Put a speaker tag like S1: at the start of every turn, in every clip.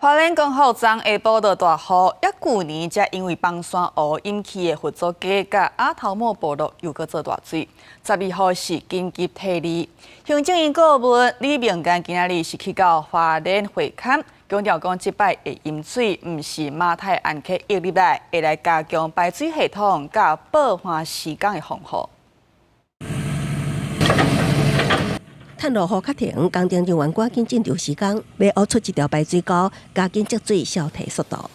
S1: 花蓮剛好昨下晡就大雨，也舊年才因為崩山湖引起的佛祖街甲阿頭毛部落又閣做大水。12號是緊急提理，行政院顧問李明贛今仔日是去到花蓮會勘，強調講這擺的淹水毋是馬太安溪溢入來，會來加強排水系統甲報花時間的防護。
S2: 趁落雨較停，工程人員趕緊進場施工，要挖出一條排水溝，加緊積水消堤速度。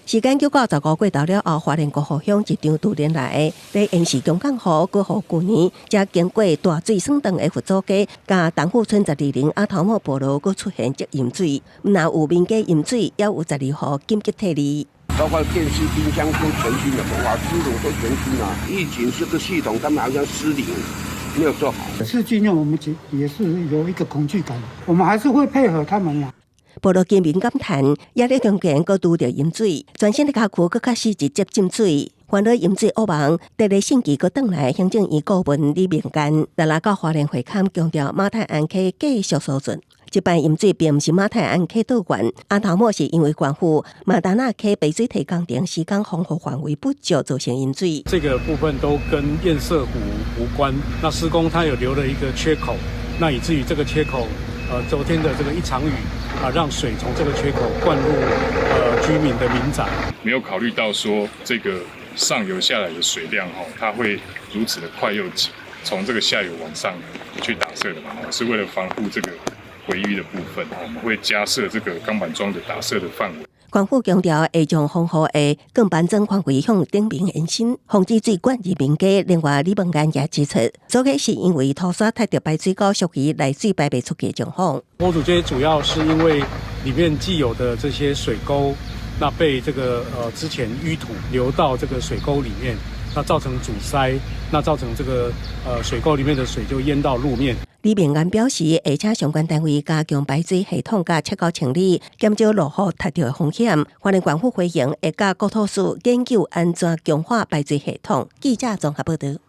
S2: 時間經過15個月頭了後，花蓮國河鄉一場突然來的臨時強降雨，過後舊年才經過大水爽斷的佛祖街，甲東富村12鄰阿頭毛部落佫出現積淹水，若有民家淹水，也有12號緊急提理。
S3: 包括電視、冰箱都全新的，瓦斯爐都全新啊！疫情這個系統，他們好像失靈。沒有做好。
S4: 是今年我們也是有一個恐懼感，我們還是會配合他們啦。
S2: 部落居民感嘆，壓力中間佫拄着淹水，全新的家區佫較是直接浸水。煩惱淹水惡夢，第二星期佫轉來，行政院顧問李明贛來到花蓮會勘，強調馬太安溪繼續疏浚。這擺淹水並不是馬太安溪倒灌，阿頭毛是因為縣府馬達那溪排水堤工程施工防護範圍不足造成淹水。
S5: 這個部分都跟堰塞湖無關。那施工它有留了一個缺口，那以至於這個缺口，昨天的這個一場雨讓水從這個缺口灌入居民的民宅。
S6: 沒有考慮到說這個上游下來的水量它會如此的快又急，從這個下游往上去打設的嘛，是為了防護這個回淤的部分，我們會加設這個鋼板樁的打設的範圍。
S2: 縣府強調會將防護的鋼板樁範圍向頂面延伸，防止水灌入民家。另外，李明贛也指出，所以是因為土沙太着排水溝，屬於內水排不出去的狀況。
S5: 模組街主要是因為裡面既有的這些水溝，那被這個之前淤土流到這個水溝裡面，那造成阻塞，那造成這個水溝裡面的水就淹到路面。
S2: 李明贛表示，會請相關單位加強排水系統甲切溝清理，減少落雨塌掉的風險。花蓮縣府回應會甲國土署研究安怎強化排水系統。記者綜合報道。